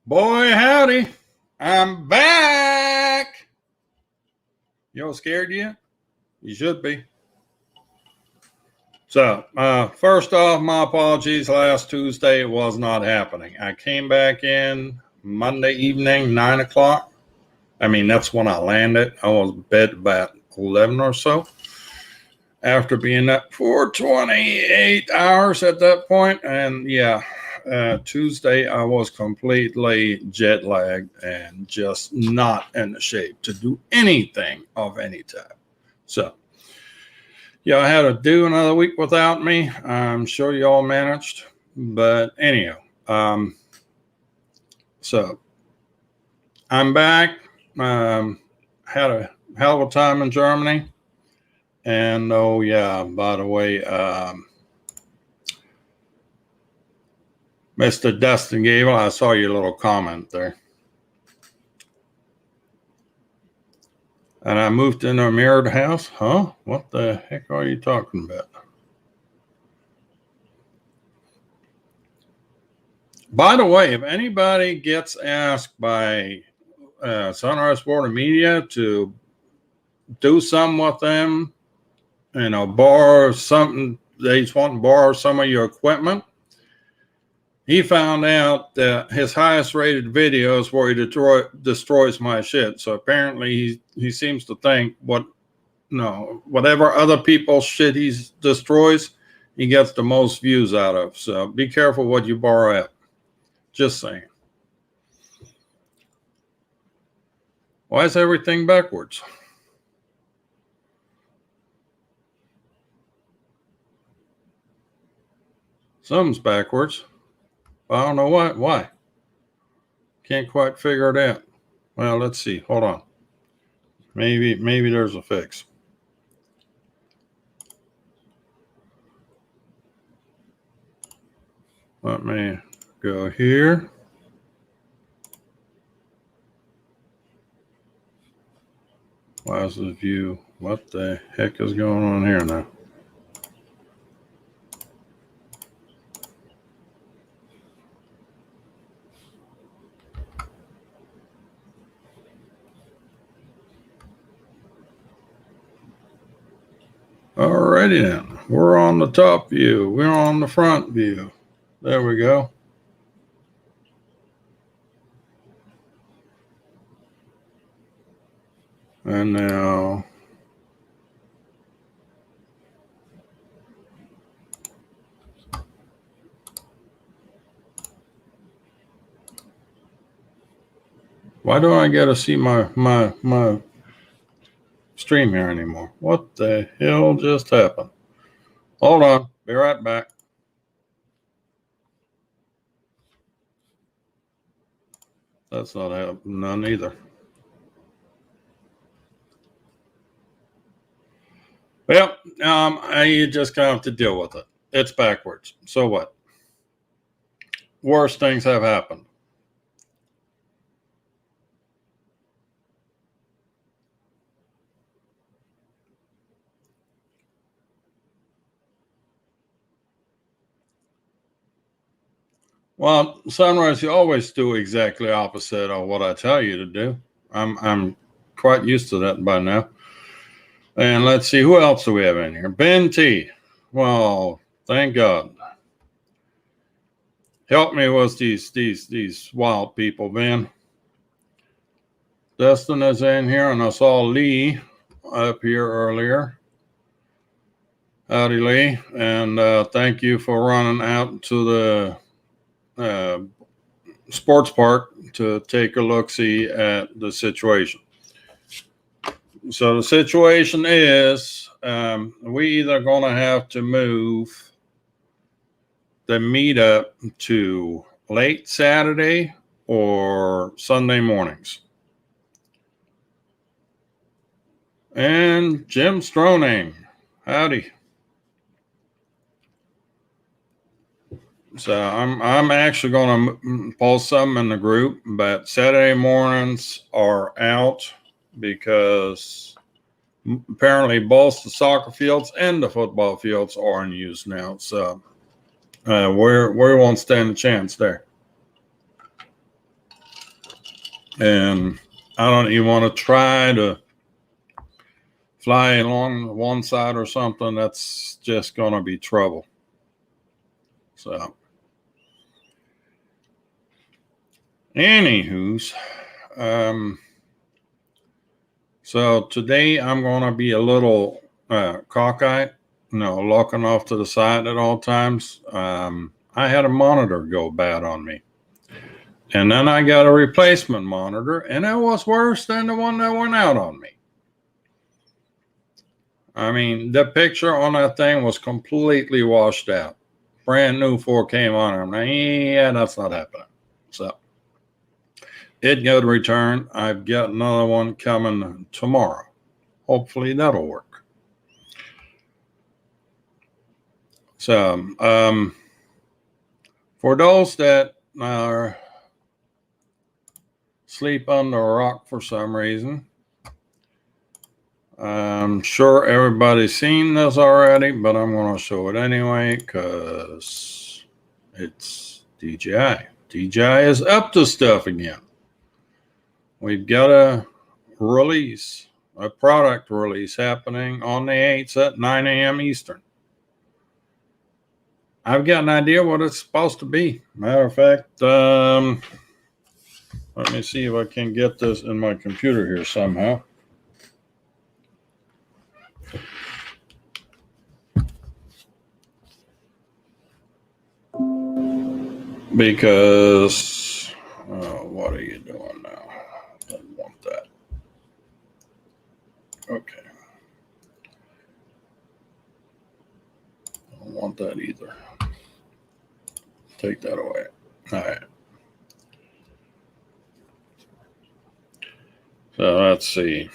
Boy, howdy. I'm back. You all scared yet? You should be. So, first off, my apologies. Last Tuesday, it was not happening. I came back in Monday evening, 9 o'clock. That's when I landed. I was in bed about 11 or so. After being up for 28 hours at that point. And yeah, Tuesday, I was completely jet lagged and just not in the shape to do anything of any type. So, yeah, I had to do another week without me. I'm sure you all managed. But anyhow, so I'm back. Had a hell of a time in Germany. And oh, yeah, by the way, Mr. Dustin Gable, I saw your little comment there. And I moved into a mirrored house? Huh? What the heck are you talking about? By the way, if anybody gets asked by Sunrise Sport Media to do something with them, borrow something, they just want to borrow some of your equipment, he found out that his highest rated videos where he destroys my shit. So apparently he seems to think whatever other people's shit he destroys, he gets the most views out of. So be careful what you borrow at. Just saying. Why is everything backwards? Something's backwards. I don't know what. Why? Can't quite figure it out. Well, let's see. Hold on. Maybe there's a fix. Let me go here. Why is the view? What the heck is going on here now? Alrighty then. We're on the top view. We're on the front view. There we go. And now why don't I get to see my stream here anymore? What the hell just happened? Hold on. Be right back. That's not happening none either. Well, you just gonna have to deal with it. It's backwards. So what? Worse things have happened. Well, Sunrise, you always do exactly opposite of what I tell you to do. I'm quite used to that by now. And let's see, who else do we have in here? Ben T. Well, thank God. Help me with these wild people, Ben. Dustin is in here, and I saw Lee up here earlier. Howdy, Lee. And thank you for running out to the sports park to take a look-see at the situation. So the situation is we either going to have to move the meetup to late Saturday or Sunday mornings. And Jim Stroning, howdy. So I'm actually going to post some in the group, but Saturday mornings are out because apparently both the soccer fields and the football fields are in use now. So we won't stand a chance there. And I don't even want to try to fly along one side or something. That's just going to be trouble. So, anywho's, so today I'm going to be a little cockeyed, looking off to the side at all times. I had a monitor go bad on me. And then I got a replacement monitor, and it was worse than the one that went out on me. I mean, the picture on that thing was completely washed out. Brand new 4K monitor. I'm like, yeah, that's not happening. So it got returned. I've got another one coming tomorrow. Hopefully that'll work. So, for those that are sleep under a rock for some reason, I'm sure everybody's seen this already, but I'm going to show it anyway because it's DJI. DJI is up to stuff again. We've got a product release happening on the 8th at 9 a.m. Eastern. I've got an idea what it's supposed to be. Matter of fact, let me see if I can get this in my computer here somehow. Because, what are you doing now? I don't want that. Okay. I don't want that either. Take that away. All right. So let's see.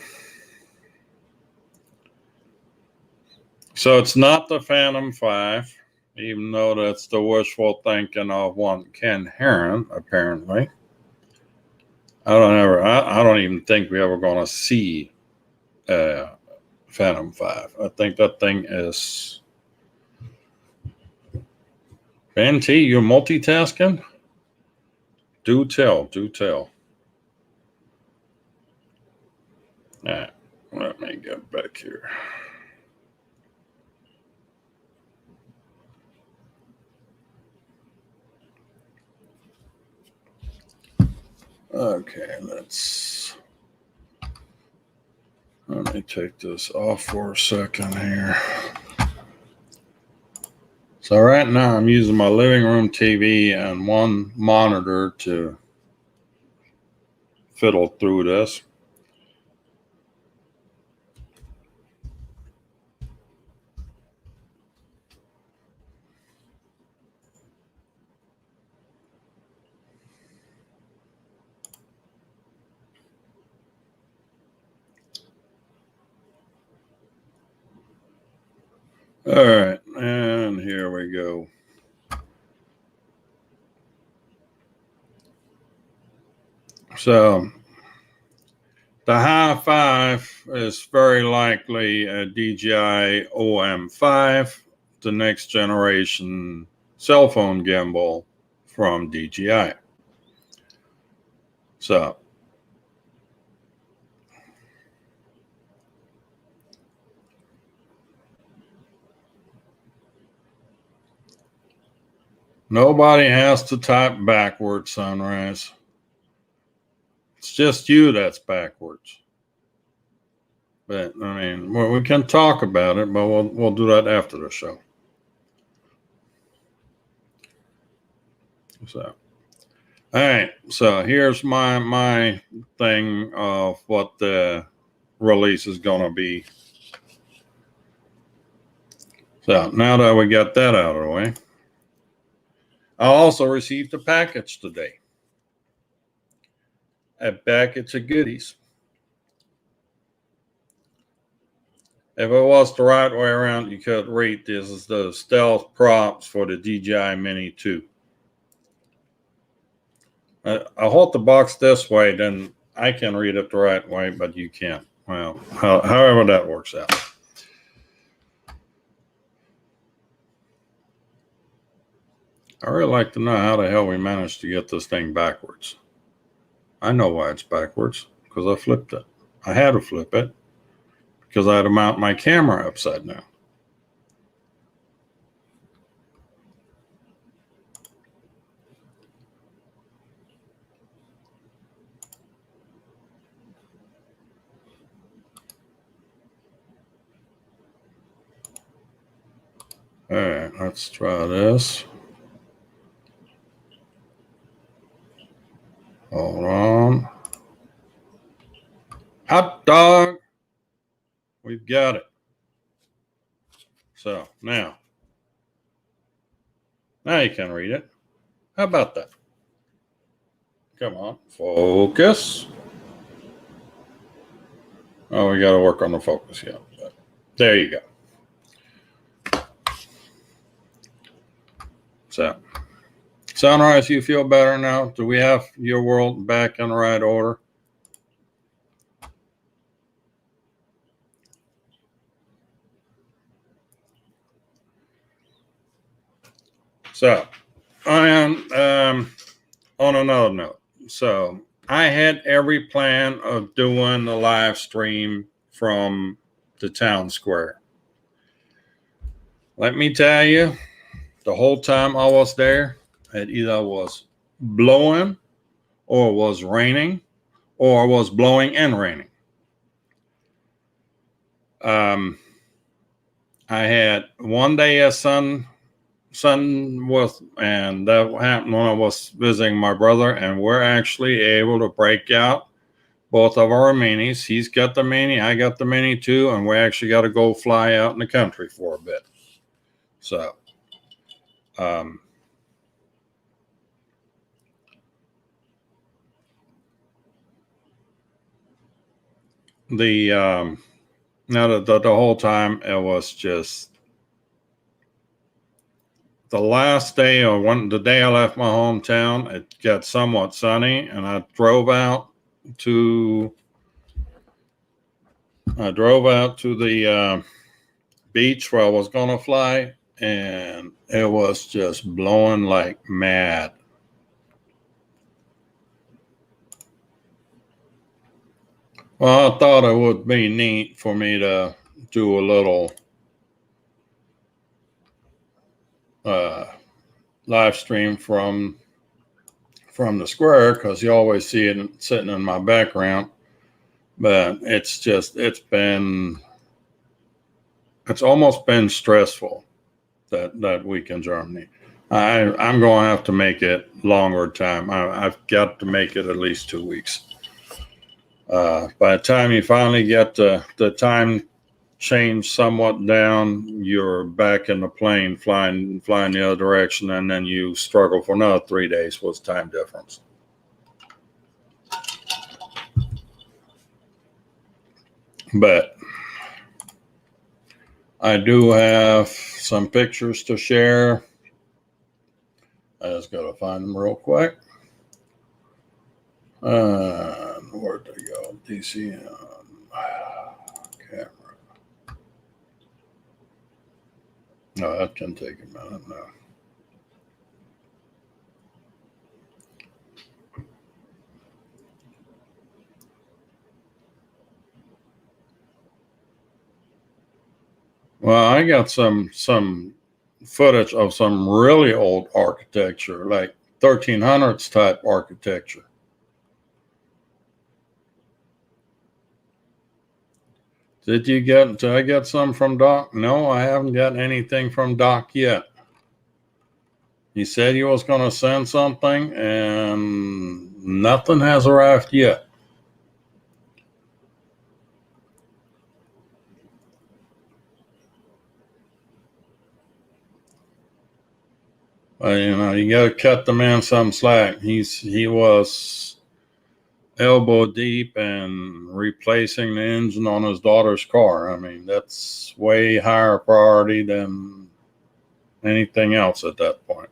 So it's not the Phantom 5, even though that's the wishful thinking of one Ken Heron, apparently. I don't even think we're ever going to see Phantom 5. I think that thing is... Ben T, you're multitasking? Do tell. All right, let me get back here. Okay, let me take this off for a second here. So right now I'm using my living room TV and one monitor to fiddle through this. All right, and here we go. So the High 5 is very likely a DJI OM5, the next generation cell phone gimbal from DJI. So nobody has to type backwards, Sunrise. It's just you that's backwards. But I mean, we can talk about it, but we'll do that after the show. So, all right. So here's my thing of what the release is going to be. So now that we got that out of the way, I also received a package today. A package of goodies. If it was the right way around, you could read this as the stealth props for the DJI Mini 2. I hold the box this way, then I can read it the right way, but you can't. Well, however that works out. I really like to know how the hell we managed to get this thing backwards. I know why it's backwards, because I flipped it. I had to flip it because I had to mount my camera upside down. All right, let's try this. Hold on. Hot dog. We've got it. So now you can read it. How about that? Come on, focus. Oh, we got to work on the focus yet. But there you go. So, Sunrise, you feel better now? Do we have your world back in the right order? So, and on another note, so I had every plan of doing the live stream from the town square. Let me tell you, the whole time I was there, it either was blowing or was raining or was blowing and raining. I had one day a sun was, and that happened when I was visiting my brother, and we're actually able to break out both of our minis. He's got the mini, I got the mini too, and we actually got to go fly out in the country for a bit. So, now the whole time it was just the last day or the day I left my hometown, it got somewhat sunny, and I drove out to the beach where I was gonna fly, and it was just blowing like mad. Well, I thought it would be neat for me to do a little live stream from the square, because you always see it sitting in my background. But it's almost been stressful that week in Germany. I'm going to have to make it longer time. I've got to make it at least 2 weeks. By the time you finally get the time change somewhat down, you're back in the plane flying the other direction, and then you struggle for another 3 days with time difference. But I do have some pictures to share. I just got to find them real quick. Where'd they go? DCM camera. No, that can take a minute now. Well, I got some footage of some really old architecture, like 1300s type architecture. Did I get some from Doc? No, I haven't got anything from Doc yet. He said he was going to send something, and nothing has arrived yet. You got to cut the man some slack. He was elbow deep in replacing the engine on his daughter's car. I mean, that's way higher priority than anything else at that point.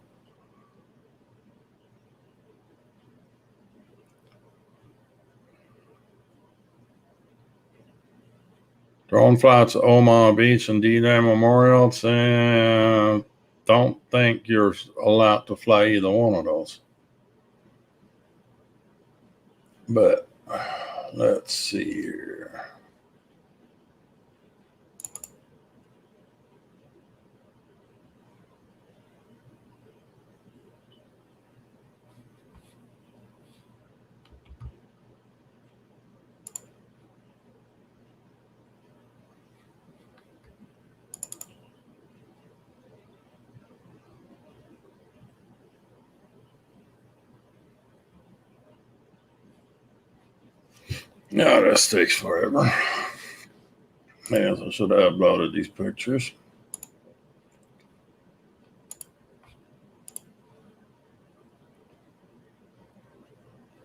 Drone flights at Omaha Beach and D-Day Memorial. Don't think you're allowed to fly either one of those. But let's see here. No, this takes forever. Yes, I should have uploaded these pictures.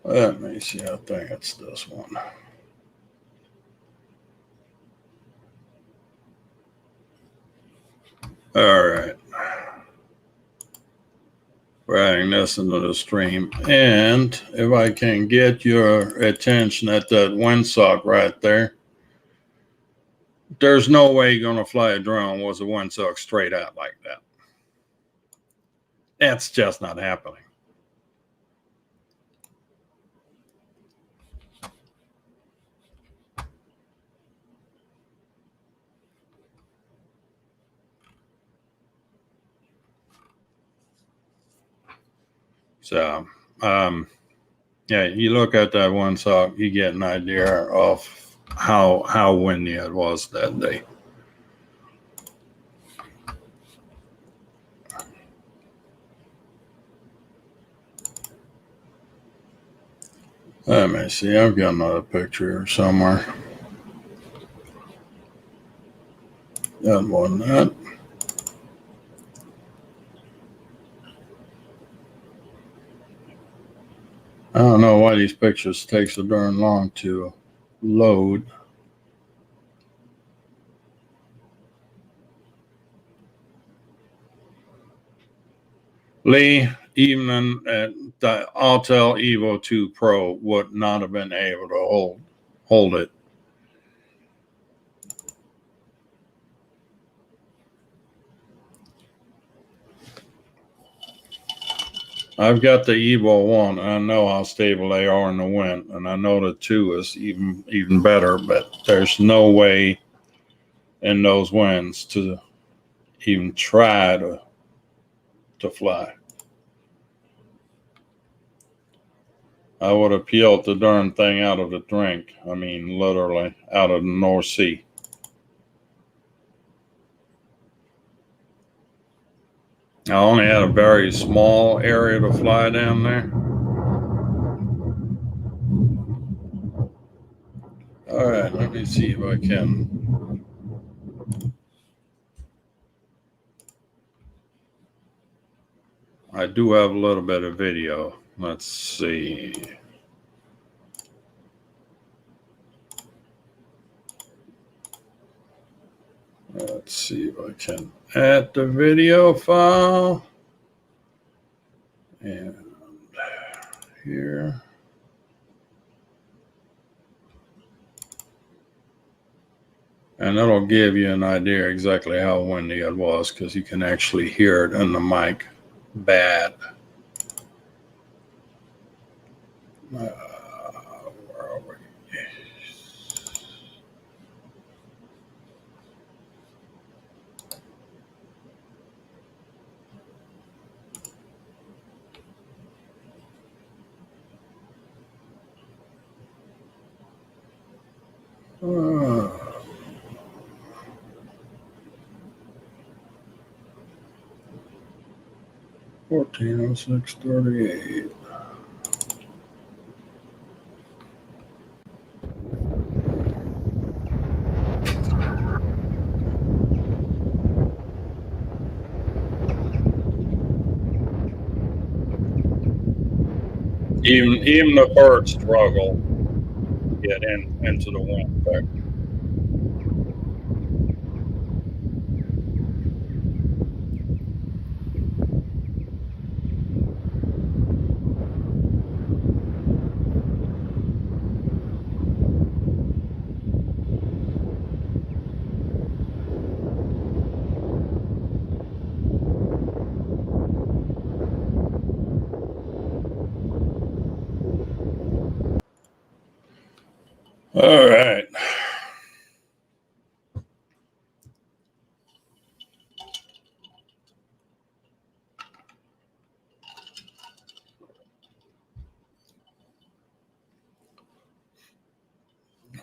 Let me see. I think it's this one. All right. We're adding this into the stream. And if I can get your attention at that windsock right there, there's no way you're going to fly a drone with a windsock straight out like that. That's just not happening. So, yeah, you look at that windsock, you get an idea of how windy it was that day. Let me see. I've got another picture somewhere. That wasn't that. I don't know why these pictures take so darn long to load. Lee, even the Autel Evo 2 Pro would not have been able to hold it. I've got the Evo 1, and I know how stable they are in the wind, and I know the 2 is even better, but there's no way in those winds to even try to fly. I would have peeled the darn thing out of the drink. I mean, literally out of the North Sea. I only had a very small area to fly down there. All right, let me see if I can. I do have a little bit of video. Let's see. Let's see if I can add the video file. And here. And that'll give you an idea exactly how windy it was, because you can actually hear it in the mic bad. Where are we? 140638. Even the birds struggle to get into the wind there. All right.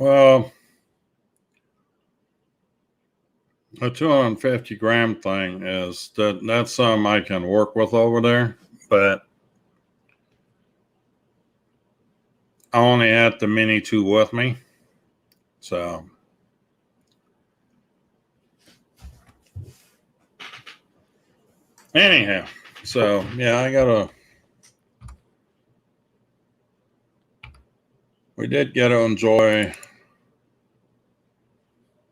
Well, a 250 gram thing is that's something I can work with over there, but I only had the mini 2 with me. So anyhow, so yeah, we did get to enjoy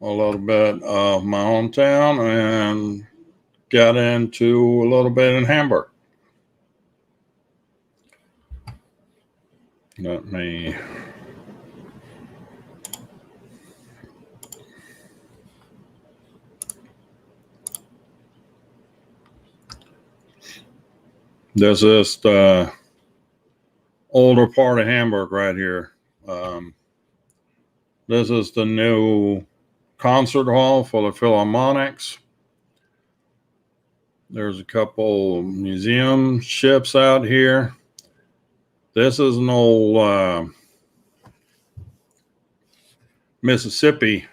a little bit of my hometown and got into a little bit in Hamburg. Let me. This is the older part of Hamburg right here. This is the new concert hall for the Philharmonics. There's a couple museum ships out here. This is an old Mississippi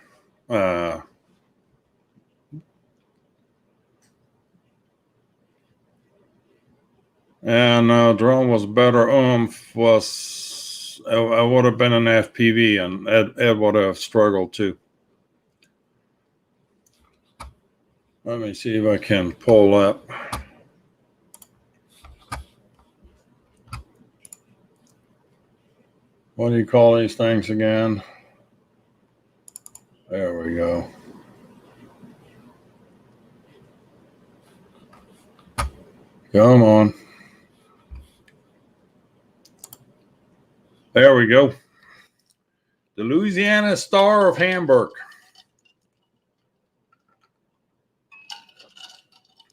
and drone was better was I would have been an FPV and Ed would have struggled too. Let me see if I can pull up. What do you call these things again? There we go. Come on. There we go. The Louisiana Star of Hamburg.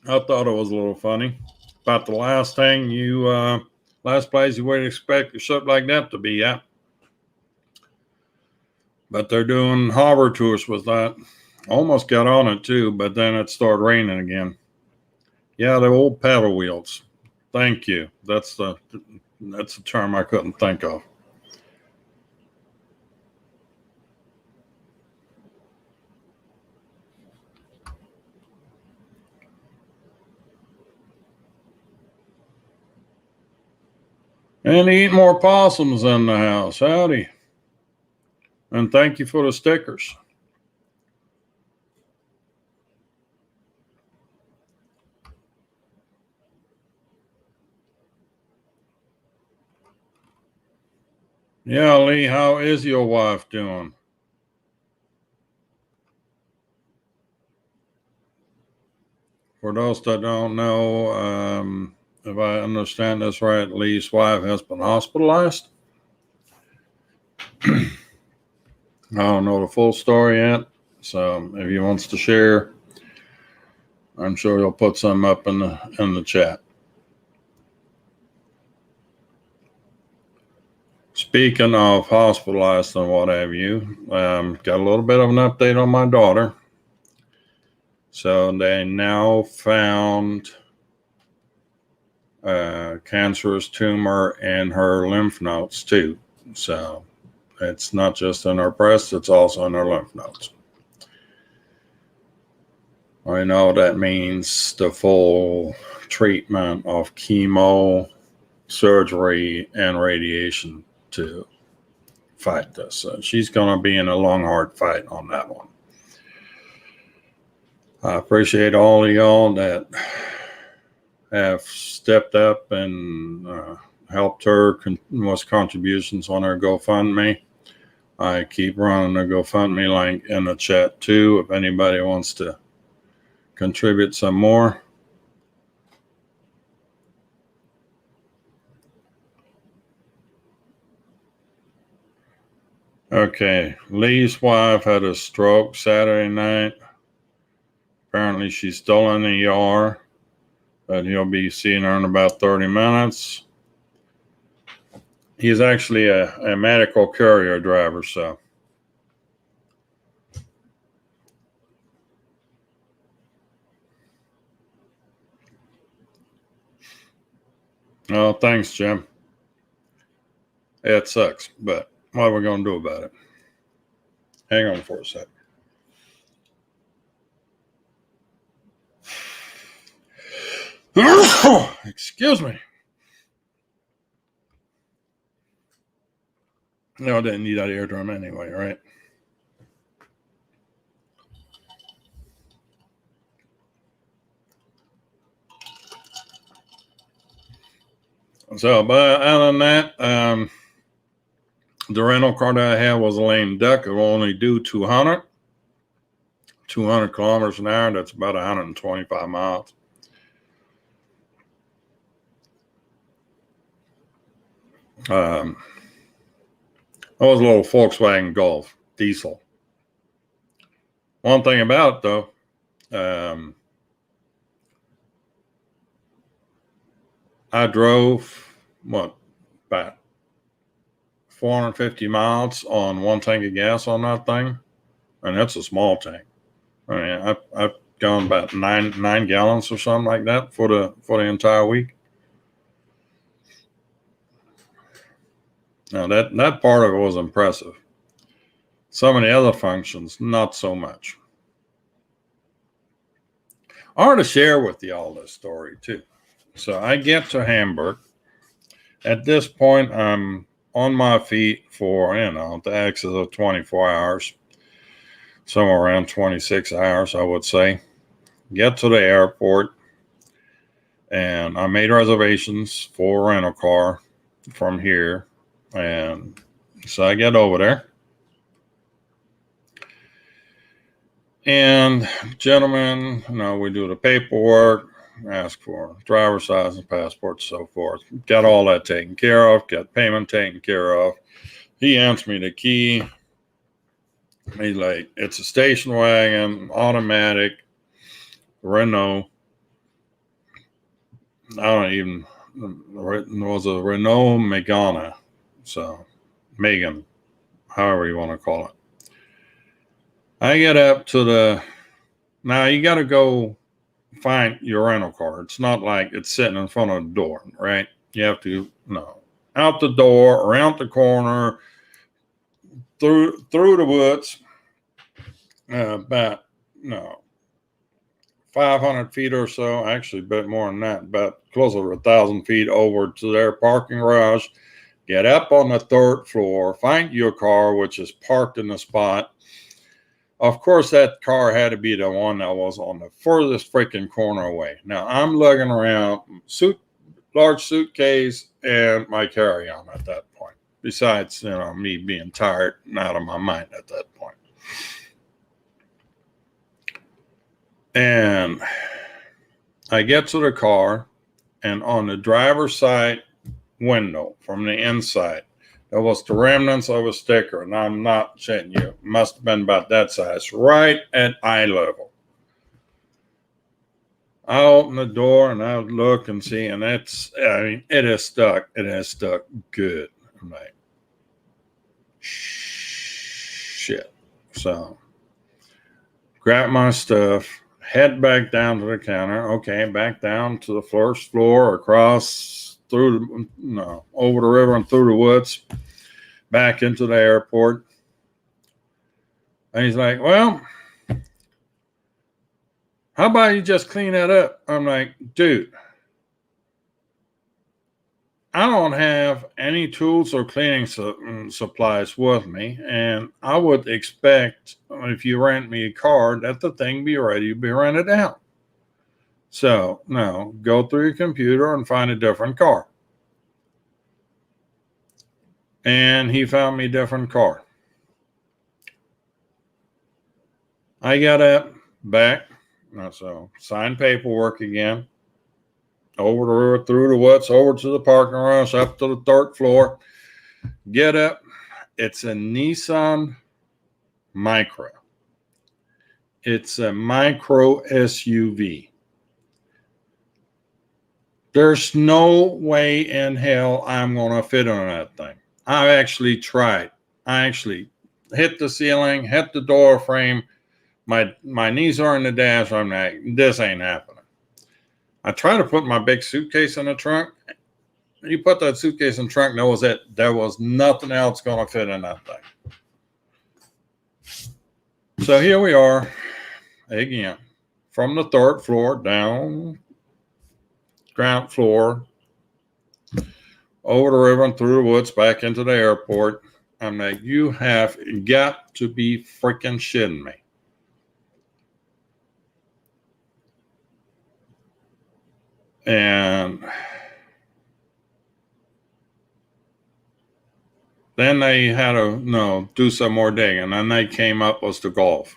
I thought it was a little funny. About the last place you would expect a ship like that to be at. But they're doing harbor tours with that. Almost got on it too, but then it started raining again. Yeah, the old paddle wheels. Thank you. That's the term I couldn't think of. And eat more possums in the house. Howdy. And thank you for the stickers. Yeah, Lee, how is your wife doing? For those that don't know, if I understand this right, Lee's wife has been hospitalized. I don't know the full story yet, so if he wants to share, I'm sure he'll put some up in the chat. Speaking of hospitalized and what have you, got a little bit of an update on my daughter. So they now found a cancerous tumor in her lymph nodes too. So it's not just in her breast, it's also in her lymph nodes. I know that means the full treatment of chemo, surgery, and radiation to fight this. So she's going to be in a long, hard fight on that one. I appreciate all of y'all that have stepped up and helped her with contributions on her GoFundMe. I keep running the GoFundMe link in the chat too if anybody wants to contribute some more. Okay, Lee's wife had a stroke Saturday night. Apparently she's still in the ER, but he'll be seeing her in about 30 minutes. He's actually a medical courier driver, so Oh, thanks, Jim. It sucks, but what are we going to do about it? Hang on for a sec. Excuse me. No, I didn't need that eardrum anyway, right? So, but other than that, the rental car that I had was a lame duck. It will only do 200 kilometers an hour. That's about 125 miles. Um, That was a little Volkswagen Golf diesel. One thing about it, though, I drove, about 450 miles on one tank of gas on that thing, and that's a small tank. I mean, I've gone about nine gallons or something like that for the entire week. Now that part of it was impressive. Some of the other functions, not so much. I want to share with you all this story too. So I get to Hamburg. At this point, I'm on my feet for, the excess of 24 hours, somewhere around 26 hours, I would say. Get to the airport, and I made reservations for a rental car from here. And so I get over there. And gentlemen, we do the paperwork, ask for driver's license, passport, so forth. Got all that taken care of, got payment taken care of. He hands me the key. He's like, it's a station wagon, automatic, Renault. I don't even, it was a Renault Megane. So, Megan, however you want to call it. I get up to now you got to go find your rental car. It's not like it's sitting in front of the door, right? You have to, out the door, around the corner, through the woods, about, 500 feet or so, actually a bit more than that, about closer to 1,000 feet over to their parking garage. Get up on the third floor, find your car, which is parked in the spot. Of course, that car had to be the one that was on the furthest freaking corner away. Now, I'm lugging around large suitcase and my carry-on at that point. Besides, me being tired and out of my mind at that point. And I get to the car, and on the driver's side window from the inside, there was the remnants of a sticker, and I'm not shitting you. It must have been about that size, right at eye level. I open the door and I look and see, and it is stuck. It has stuck good. I'm like, shit. So, grab my stuff, head back down to the counter. Okay, back down to the first floor, across through over the river and through the woods, back into the airport. And he's like, well, how about you just clean that up? I'm like, dude, I don't have any tools or cleaning supplies with me. And I would expect if you rent me a car that the thing be ready to be rented out. So, no, go through your computer and find a different car. And he found me a different car. I got up, back, so signed paperwork again. Over through the woods, over to the parking garage, up to the third floor. Get up. It's a Nissan Micra. It's a micro SUV. There's no way in hell I'm going to fit on that thing. I actually tried. I actually hit the ceiling, hit the door frame. My knees are in the dash. I'm like, this ain't happening. I try to put my big suitcase in the trunk. You put that suitcase in the trunk, that was it. There was nothing else going to fit in that thing. So here we are again, from the third floor down, ground floor, over the river and through the woods back into the airport. I'm like, you have got to be freaking shitting me. And then they had to do some more digging. And then they came up was the golf.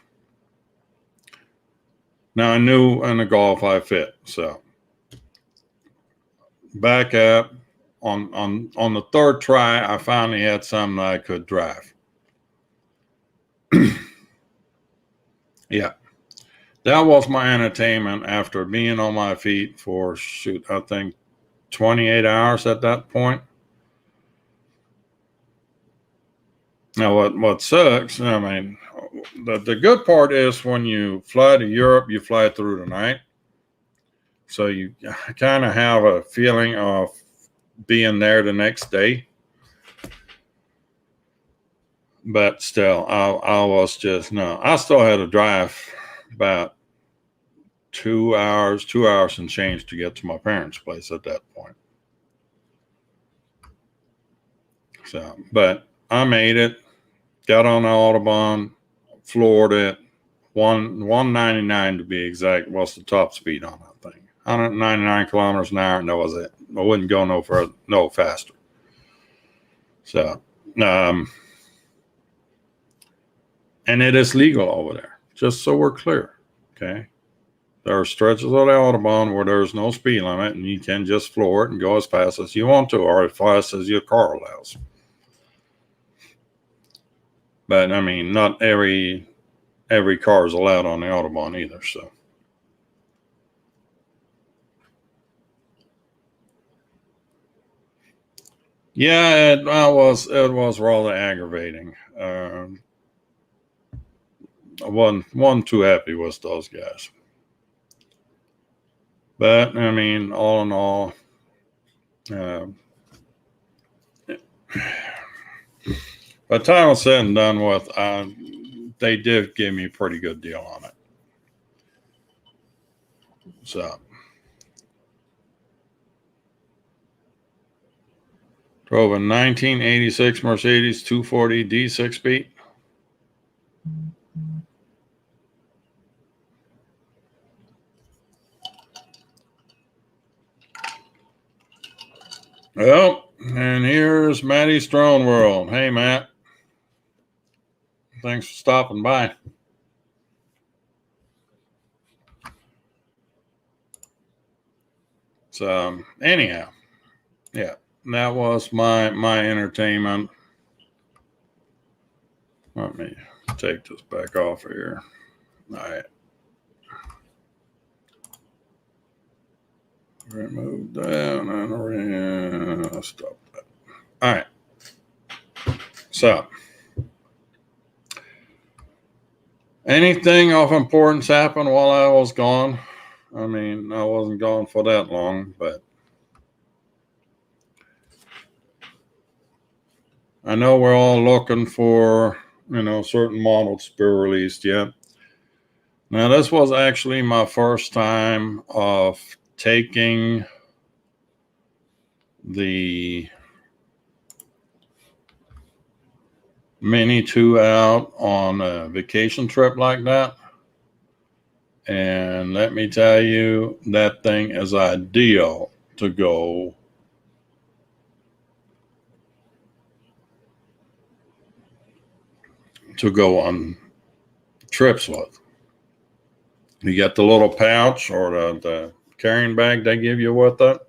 Now I knew in the golf I fit. So back up on the third try, I finally had something that I could drive. Yeah. That was my entertainment after being on my feet for, I think 28 hours at that point. Now, what sucks, I mean, the good part is when you fly to Europe, you fly through the night. So you kind of have a feeling of being there the next day. But still, I was just, no, I still had to drive about 2 hours and change to get to my parents' place at that point. So, but I made it, got on the Autobahn, floored it, 199 to be exact, was the top speed on that thing. 199 kilometers an hour, and that was it. I wouldn't go no faster. So, and it is legal over there, just so we're clear, okay? There are stretches of the Autobahn where there's no speed limit, and you can just floor it and go as fast as you want to, or as fast as your car allows. But I mean, not every car is allowed on the Autobahn either. So, yeah, it was rather aggravating. I wasn't too happy with those guys. But I mean, all in all, by the time I was said and done with, they did give me a pretty good deal on it. So, drove a 1986 Mercedes 240D 6-speed. Well, and here's Matty's Drone World. Hey, Matt. Thanks for stopping by. So, anyhow, yeah, that was my entertainment. Let me take this back off of here. All right. Remove that and stop that. All right. So, anything of importance happened while I was gone? I mean, I wasn't gone for that long, but I know we're all looking for, certain models to be released yet. Now, this was actually my first time of taking the Mini 2 out on a vacation trip like that. And let me tell you, that thing is ideal to go on trips with. You get the little pouch or the carrying bag they give you with it.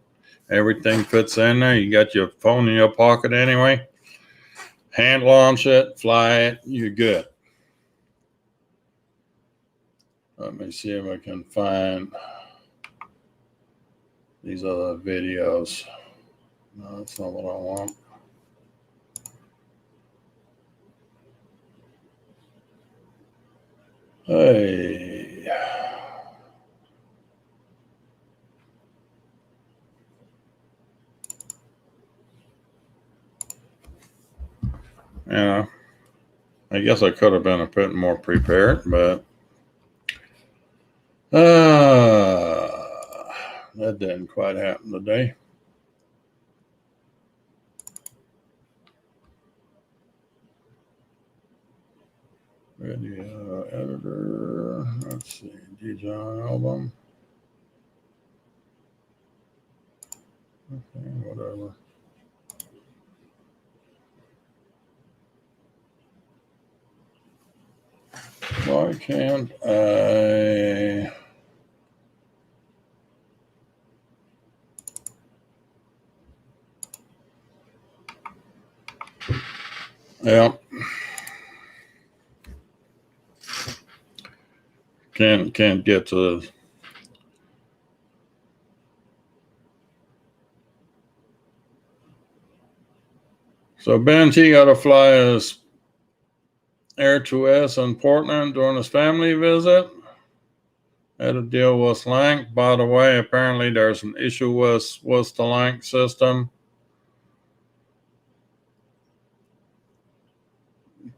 Everything fits in there. You got your phone in your pocket anyway. Hand launch it, fly it, you're good. Let me see if I can find these other videos. No, that's not what I want. Hey. I guess I could have been a bit more prepared, but that didn't quite happen today. Video editor. Let's see. DJ album. Okay, whatever. Why can't I? Yeah. Can't get to. So Benji got to fly his Air 2S in Portland during his family visit. Had to deal with Lank. By the way, apparently there's an issue with the Lank system.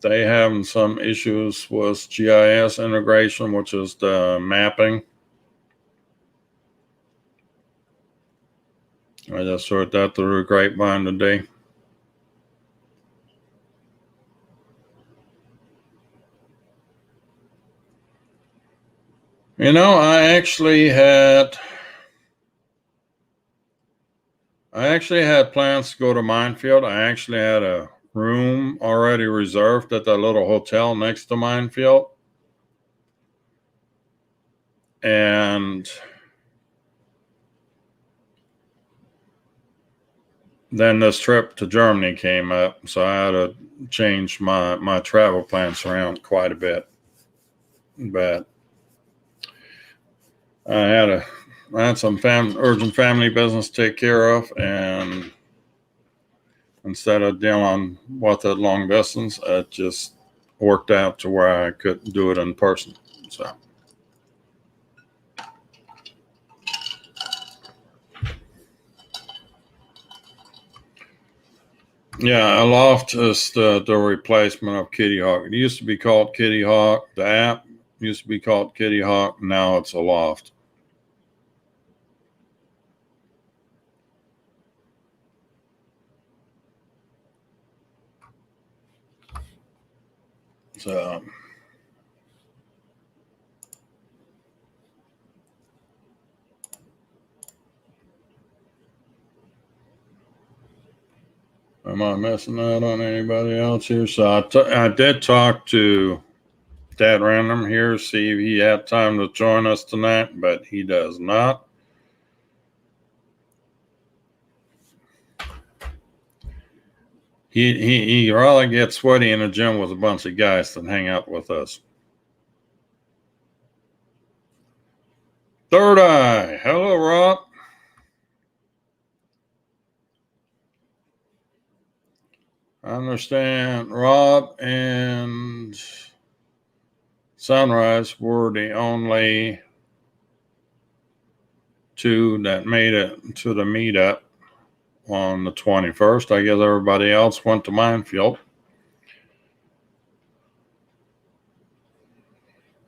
They having some issues with GIS integration, which is the mapping. I just heard that through the grapevine today. I actually had plans to go to Minefield. I actually had a room already reserved at that little hotel next to Minefield. And then this trip to Germany came up, so I had to change my travel plans around quite a bit. But I had some urgent family business to take care of, and instead of dealing with it long distance, it just worked out to where I could do it in person. So. Yeah, a loft is the replacement of Kitty Hawk. It used to be called Kitty Hawk. The app used to be called Kitty Hawk. Now it's a loft. So, am I missing out on anybody else here? So I did talk to Dad Random here, see if he had time to join us tonight, but he does not. He rather get sweaty in the gym with a bunch of guys than hang out with us. Third Eye. Hello, Rob. I understand Rob and Sunrise were the only two that made it to the meetup on the 21st. I guess everybody else went to Minefield.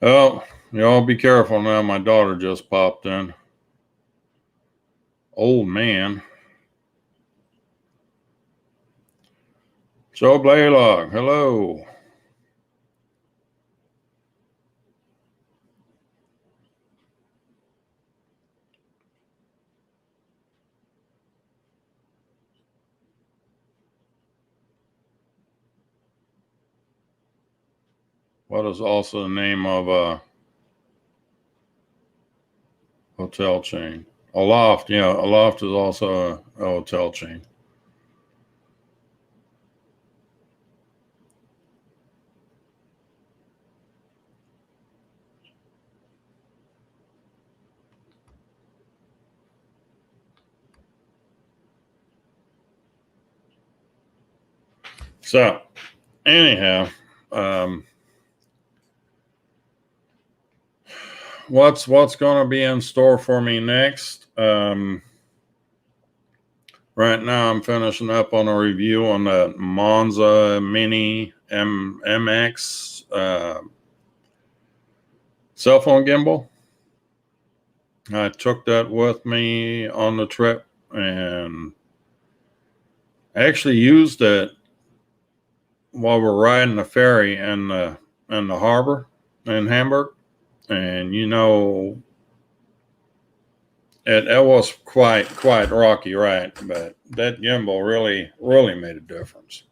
Oh, y'all be careful now. My daughter just popped in. Old man. Joe Blaylock, hello. What is also the name of a hotel chain? Aloft, yeah. Aloft is also a hotel chain. So, anyhow, what's going to be in store for me next? Right now, I'm finishing up on a review on the Monza Mini MX cell phone gimbal. I took that with me on the trip and actually used it while we're riding the ferry in the harbor in Hamburg. And it was quite rocky, right? But that gimbal really made a difference.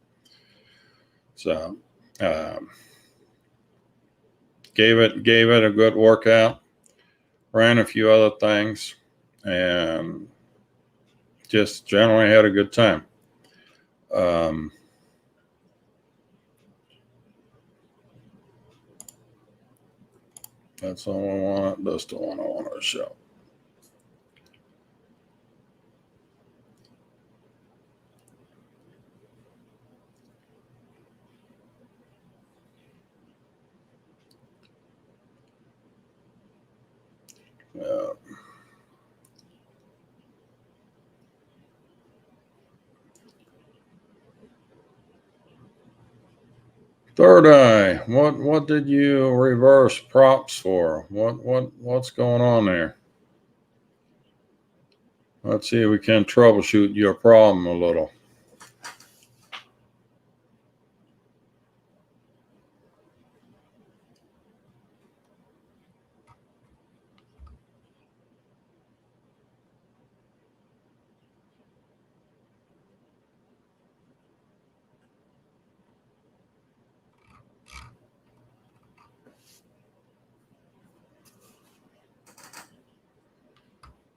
So gave it a good workout. Ran a few other things, and just generally had a good time. That's all I want. That's the one I want to show. Third eye. What did you reverse props for? What's going on there? Let's see if we can troubleshoot your problem a little.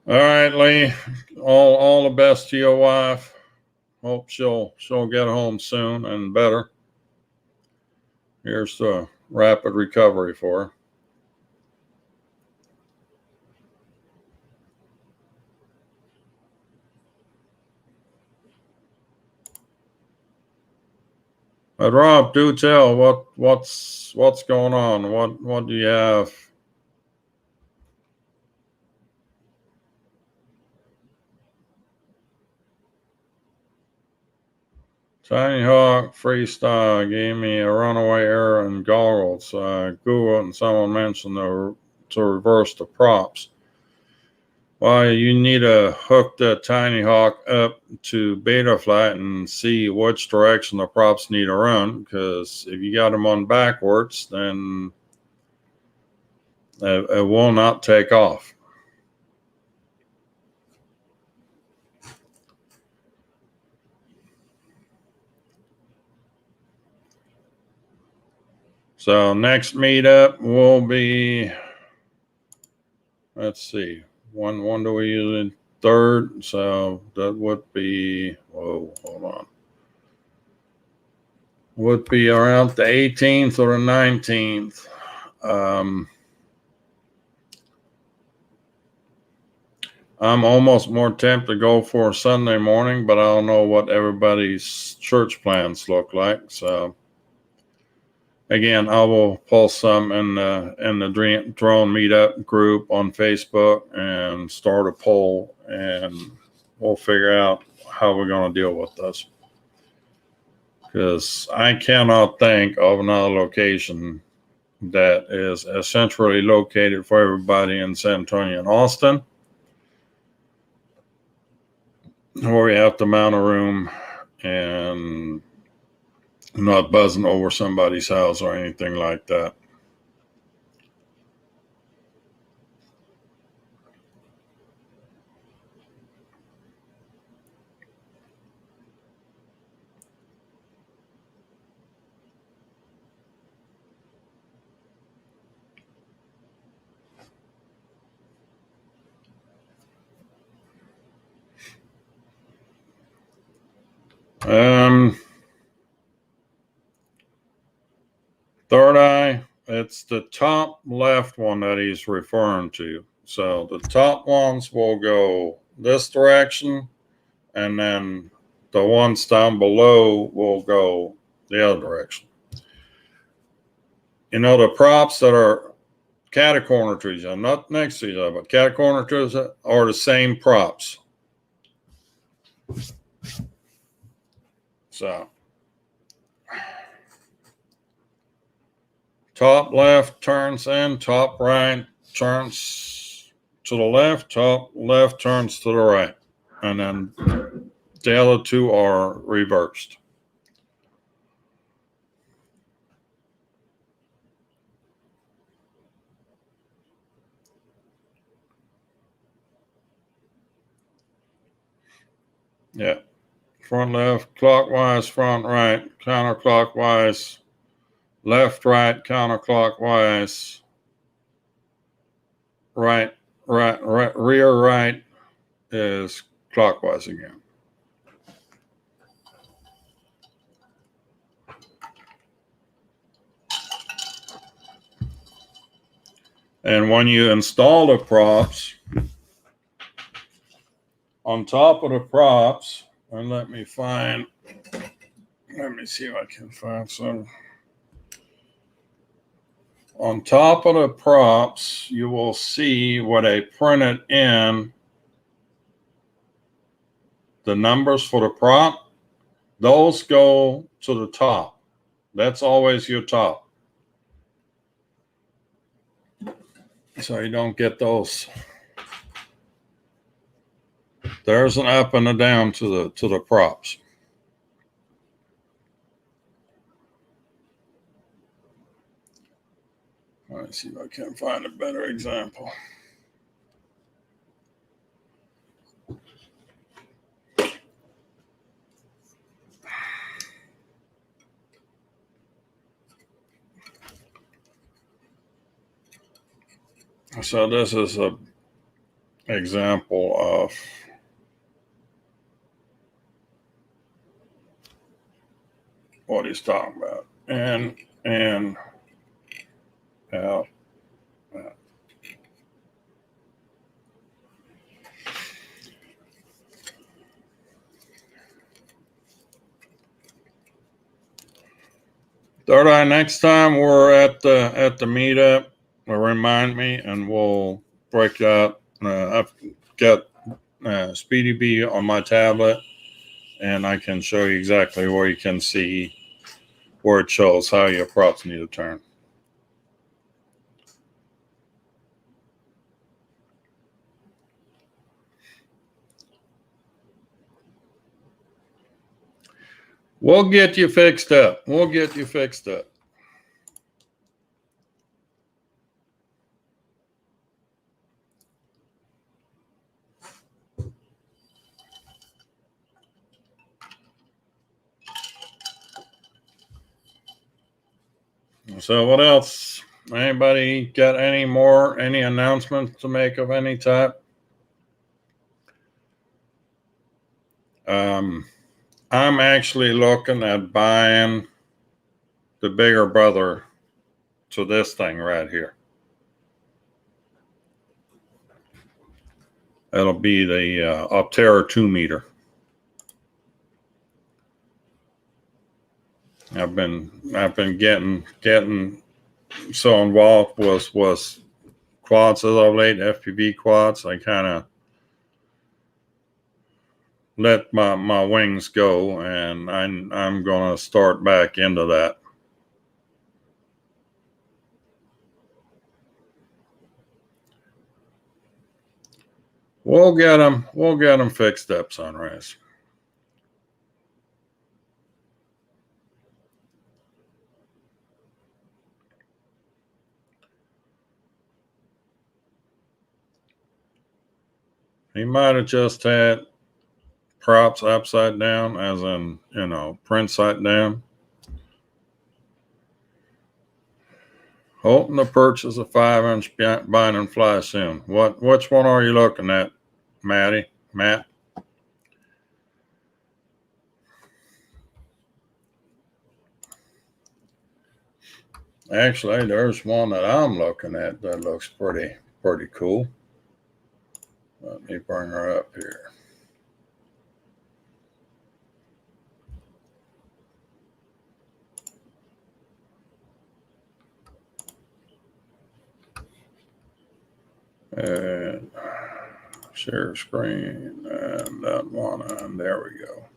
All right, Lee. All the best to your wife. Hope she'll get home soon and better. Here's the rapid recovery for her. But Rob, do tell what's going on. What do you have? Tiny Hawk Freestyle gave me a runaway error in goggles. Google and someone mentioned to reverse the props. Well, you need to hook the Tiny Hawk up to Betaflight and see which direction the props need to run. Because if you got them on backwards, then it will not take off. So next meetup will be, let's see, when do we use it? Third, so that would be, hold on. Would be around the 18th or the 19th. I'm almost more tempted to go for Sunday morning, but I don't know what everybody's church plans look like. So again, I will post some in the drone meetup group on Facebook and start a poll, and we'll figure out how we're going to deal with this. Because I cannot think of another location that is as centrally located for everybody in San Antonio and Austin, where we have to mount a room and not buzzing over somebody's house or anything like that. Third eye, it's the top left one that he's referring to. So the top ones will go this direction, and then the ones down below will go the other direction. The props that are catacorner to each other, not next to each other, but catacorner to each other, are the same props. So top left turns in, top right turns to the left, top left turns to the right. And then the other two are reversed. Yeah. Front left, clockwise, front right, counterclockwise, left right, counterclockwise, right, rear right is clockwise again. And when you install the props, on top of the props, and let me see if I can find some. On top of the props, you will see what I printed in the numbers for the prop. Those go to the top. That's always your top. So you don't get those. There's an up and a down to the props. Let's see if I can find a better example. So this is a example of what he's talking about. And out. Third eye, next time we're at the meetup, remind me and we'll break out. I've got Speedy B on my tablet, and I can show you exactly where you can see where it shows how your props need to turn. We'll get you fixed up. We'll get you fixed up. So what else? Anybody got any announcements to make of any type? I'm actually looking at buying the bigger brother to this thing right here. It'll be the Optera 2 meter. I've been getting so involved with quads as of late, FPV quads. I kind of let my wings go, and I'm gonna start back into that. We'll get them fixed up, Sunrise. He might have just had props upside down, as in, print side down. Hoping to purchase a 5-inch bind and fly soon. Which one are you looking at, Matt? Actually, there's one that I'm looking at that looks pretty cool. Let me bring her up here. And share screen, and that one, and there we go.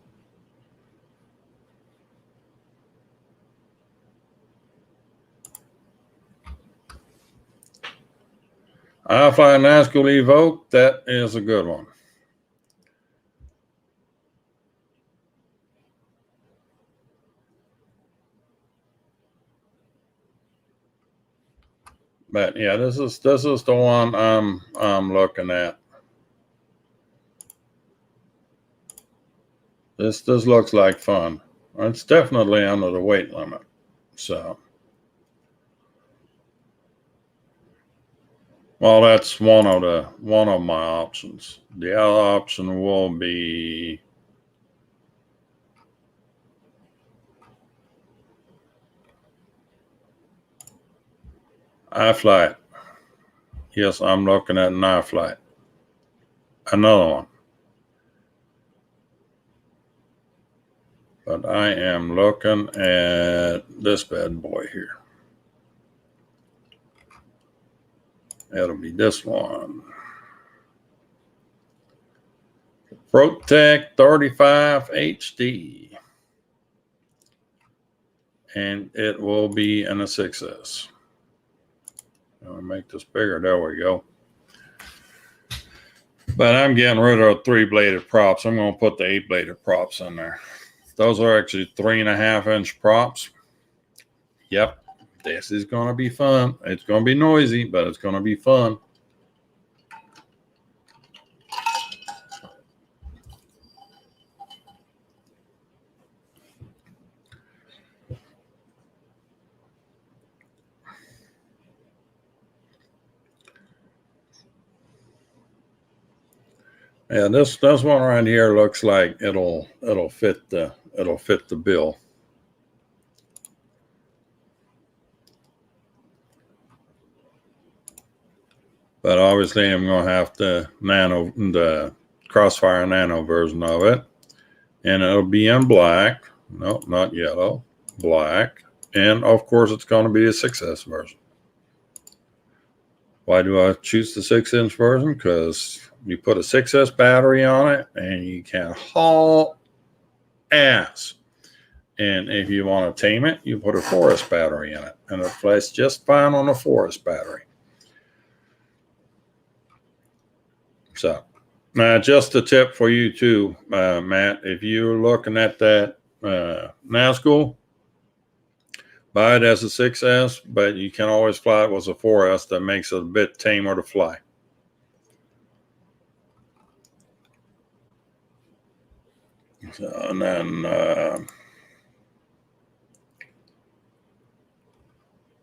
iFly NASCAR Evoke, that is a good one. But yeah, this is the one I'm looking at. This looks like fun. It's definitely under the weight limit. So, well, that's one of my options. The other option will be iFlight. Yes, I'm looking at an iFlight. Another one. But I am looking at this bad boy here. It'll be this one. Protect 35 HD. And it will be in a 6S. I'll make this bigger. There we go. But I'm getting rid of 3-bladed props. I'm going to put the 8-bladed props in there. Those are actually 3.5-inch props. Yep. This is going to be fun. It's going to be noisy, but it's going to be fun. Yeah, this one right here looks like it'll fit the bill. But obviously, I'm going to have the Crossfire Nano version of it, and it'll be in black. No, not yellow, black, and of course, it's going to be a 6S version. Why do I choose the 6-inch version? Because you put a 6S battery on it, and you can haul ass. And if you want to tame it, you put a 4S battery in it, and it flies just fine on a 4S battery. So, just a tip for you too, Matt. If you're looking at that NASCAR, buy it as a 6S, but you can always fly it with a 4S. That makes it a bit tamer to fly. So, and then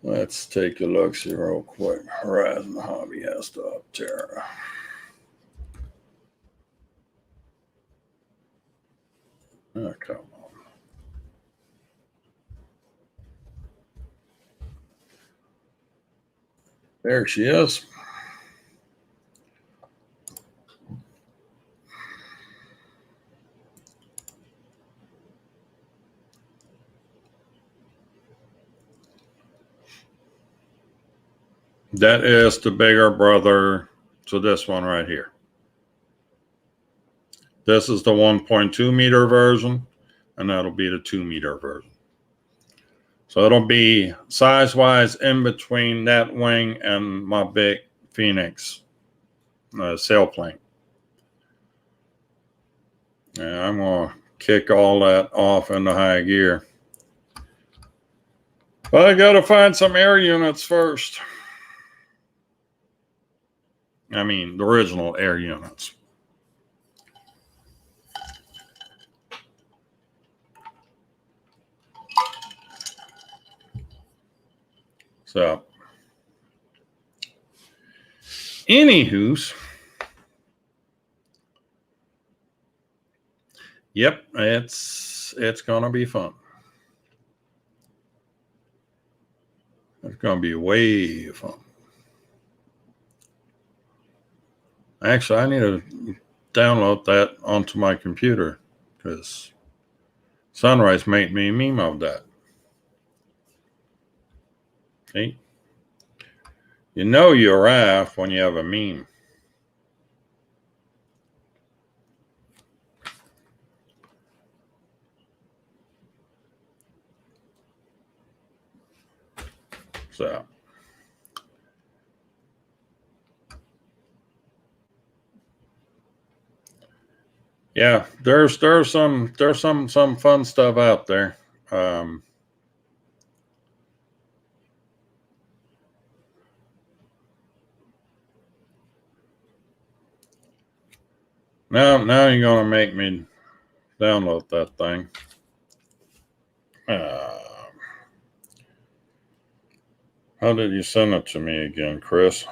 let's take a look, see real quick. Horizon Hobby has to up there. Oh, come on. There she is. That is the bigger brother to this one right here. This is the 1.2 meter version, and that'll be the 2 meter version. So it'll be size-wise in between that wing and my big Phoenix sailplane. And I'm going to kick all that off into high gear. But I got to find some air units first. I mean, the original air units. So, anywho's, yep, it's gonna be fun. It's gonna be way fun. Actually, I need to download that onto my computer because Sunrise made me a meme of that. See? You know you're RAF when you have a meme. So, Yeah, there's some fun stuff out there. Um, now you're gonna make me download that thing. Uh, how did you send it to me again, Chris?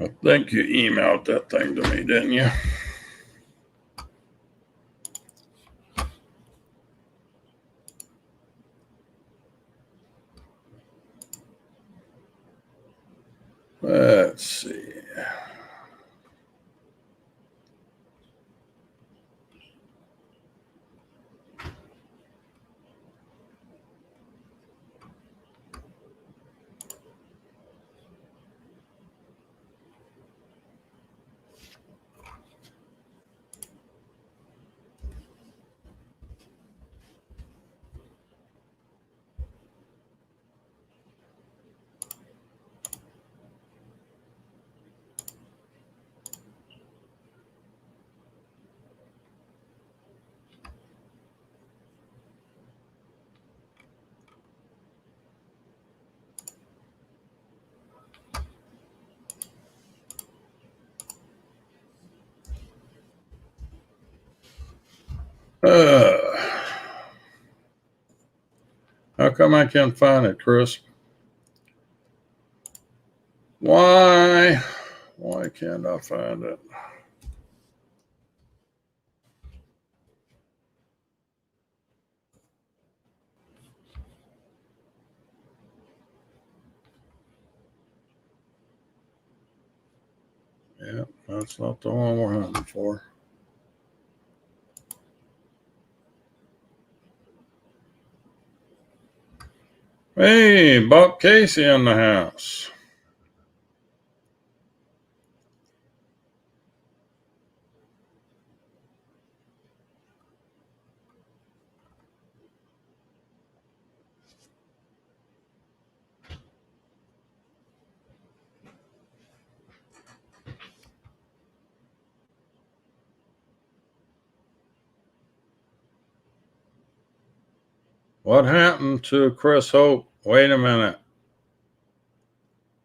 I think you emailed that thing to me, didn't you? Let's see. Uh, how come I can't find it, Chris? Why? Why can't I find it? Yeah, that's not the one we're hunting for. Hey, Bob Casey in the house. What happened to Chris Hope? Wait a minute.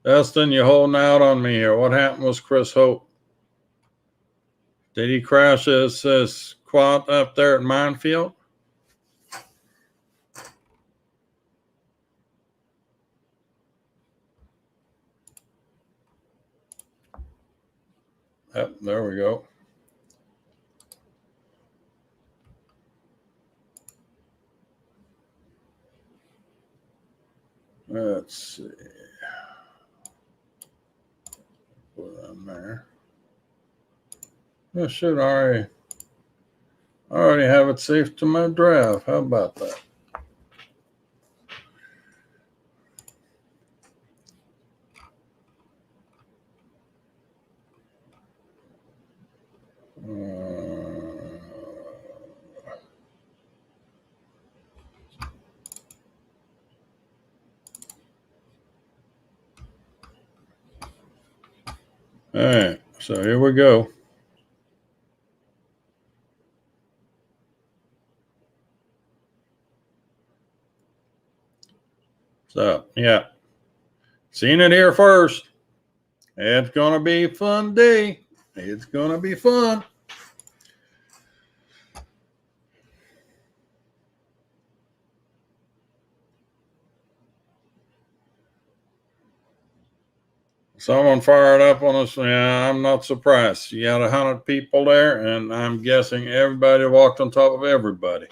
Dustin, you holding out on me here. What happened was Chris Hope? Did he crash his quad up there at Minefield? Yep, there we go. Let's see. Put it in there. Oh, shoot, I already have it saved to my drive. How about that? All right, so here we go. So, yeah, seen it here first. It's going to be a fun day. It's going to be fun. Someone fired up on us. Yeah, I'm not surprised. You got 100 people there, and I'm guessing everybody walked on top of everybody.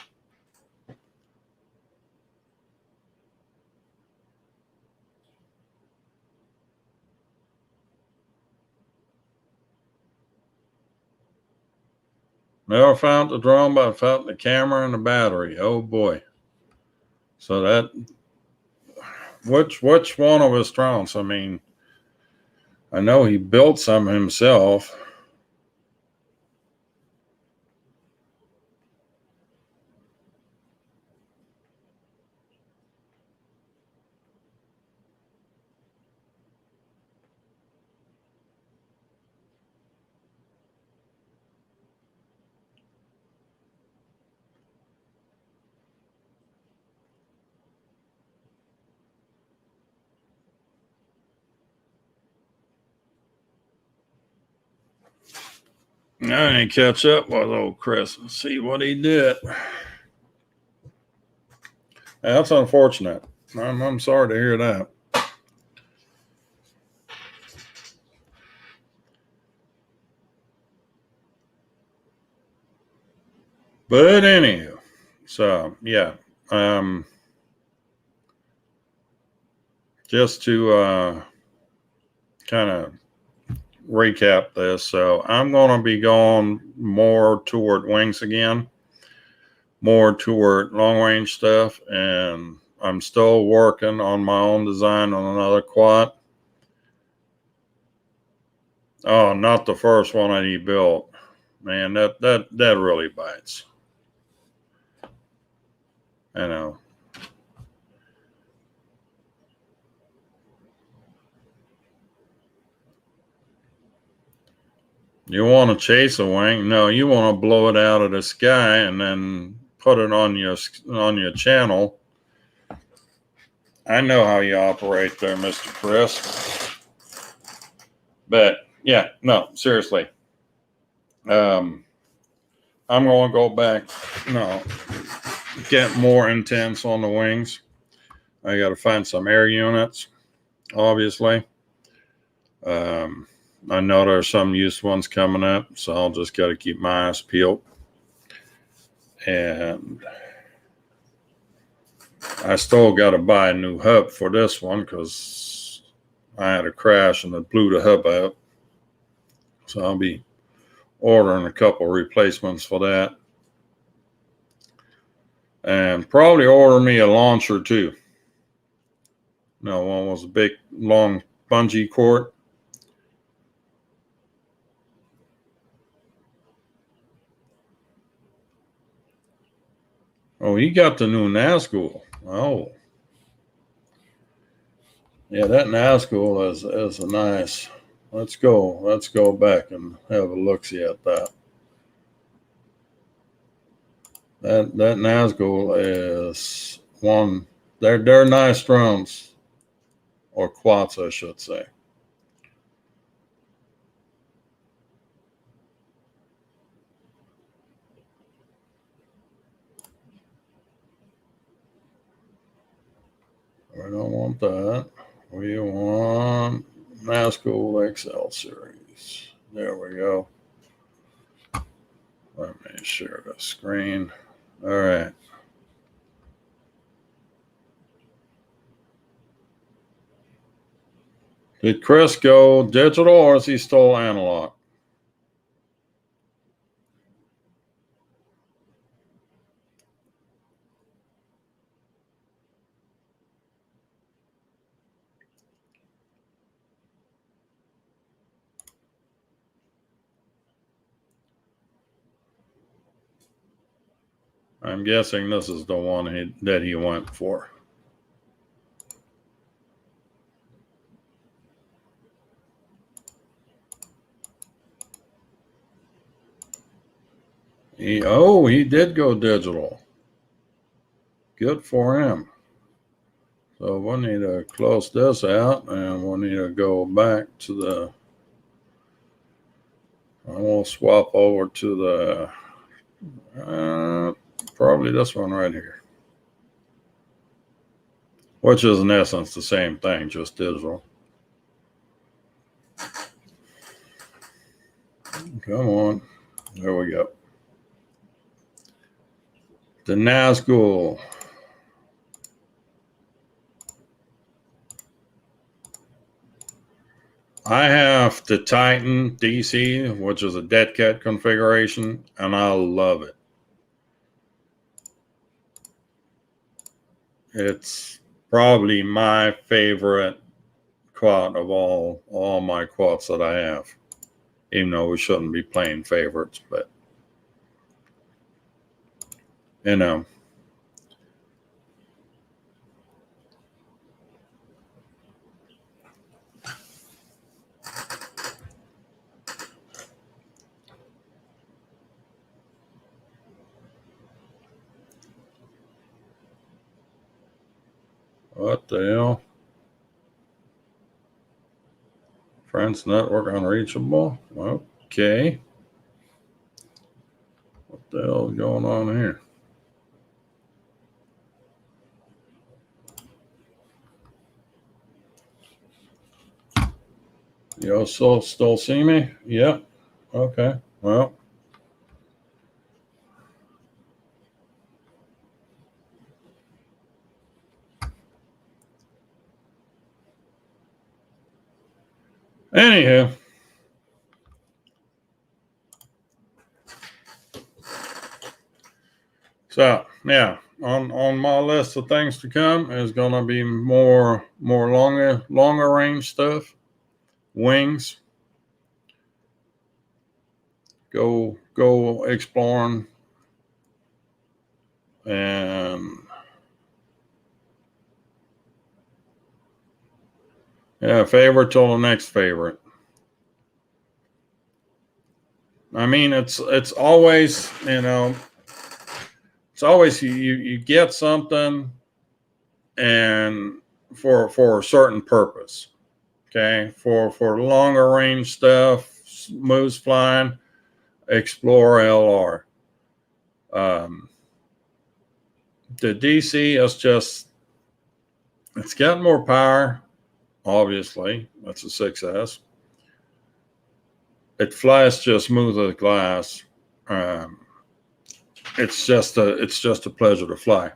Never found the drone, but I found the camera and the battery. Oh boy! So that which one of us drones? I mean, I know he built some himself. I didn't catch up with old Chris and see what he did. That's unfortunate. I'm sorry to hear that. But anywho, so yeah, just to kind of recap this. So I'm going to be going more toward wings again, more toward long range stuff, and I'm still working on my own design on another quad. Oh, not the first one that he built. Man, that really bites. I know. You want to chase a wing? No, you want to blow it out of the sky and then put it on your channel. I know how you operate there, Mr. Chris. But yeah, no, seriously. I'm going to go back. No, get more intense on the wings. I got to find some air units, obviously. I know there's some used ones coming up, so I'll just got to keep my eyes peeled. And I still got to buy a new hub for this one because I had a crash and it blew the hub out. So I'll be ordering a couple replacements for that. And probably order me a launcher too. No, one was a big, long bungee cord. Oh, you got the new Nazgul. Oh. Yeah, that Nazgul is a nice. Let's go back and have a look-see at that. That Nazgul is one. They're nice drones, or quads, I should say. We don't want that. We want Nazgul XL series. There we go. Let me share the screen. All right. Did Chris go digital or is he still analog? I'm guessing this is the one that he went for. He did go digital. Good for him. So we'll need to close this out and we'll need to go back to the. I will swap over to the probably this one right here, which is in essence the same thing, just digital. Come on. There we go. The Nazgul. I have the Titan DC, which is a dead cat configuration, and I love it. It's probably my favorite quad of all my quads that I have. Even though we shouldn't be playing favorites, but you know. What the hell? Friends network unreachable. Okay. What the hell is going on here? You also still see me? Yep. Okay. Well. Anywho. So yeah, on my list of things to come is gonna be more longer range stuff. Wings. Go exploring. And yeah, favorite till the next favorite. I mean, it's always, it's always you get something and for a certain purpose. Okay, for longer range stuff, moose flying, explore LR. The DC is just, it's got more power. Obviously, that's a 6S. It flies just smooth as glass. It's just a pleasure to fly.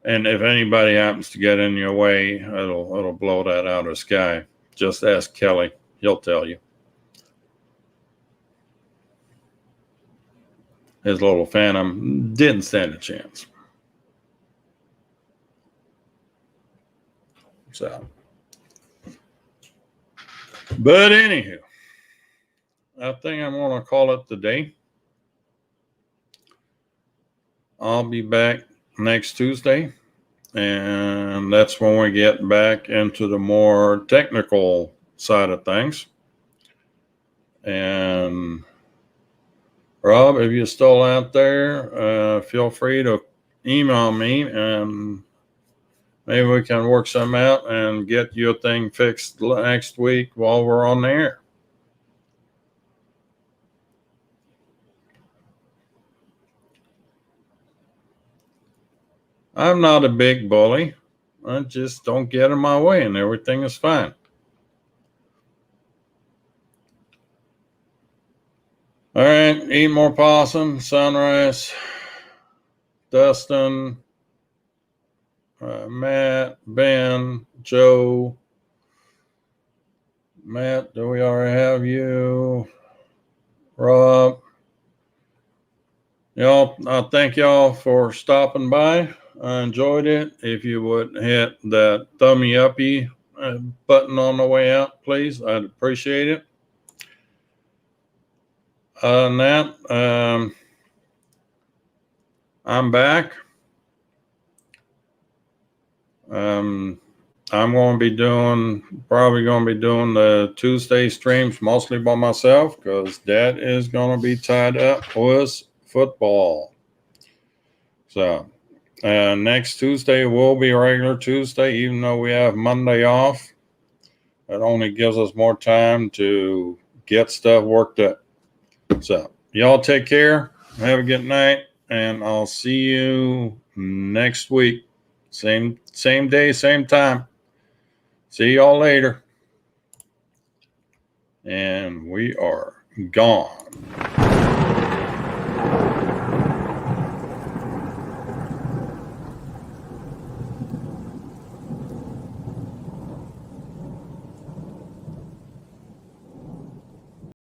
And if anybody happens to get in your way, it'll blow that out of the sky. Just ask Kelly; he'll tell you. His little Phantom didn't stand a chance. So, but anywho, I think I'm going to call it the day. I'll be back next Tuesday, and that's when we get back into the more technical side of things. And Rob, if you're still out there, feel free to email me, and maybe we can work some out and get your thing fixed next week while we're on the air. I'm not a big bully. I just don't get in my way, and everything is fine. All right, eat more possum, Sunrise, Dustin, Matt, Ben, Joe. Matt, do we already have you? Rob. Y'all, I thank y'all for stopping by. I enjoyed it. If you would hit that thumbie uppy button on the way out, please, I'd appreciate it. Other than that, I'm back. I'm going to be probably going to be doing the Tuesday streams mostly by myself, because Dad is going to be tied up with football. So next Tuesday will be a regular Tuesday, even though we have Monday off. It only gives us more time to get stuff worked up. So y'all take care. Have a good night, and I'll see you next week. Same day, same time. See y'all later. And we are gone.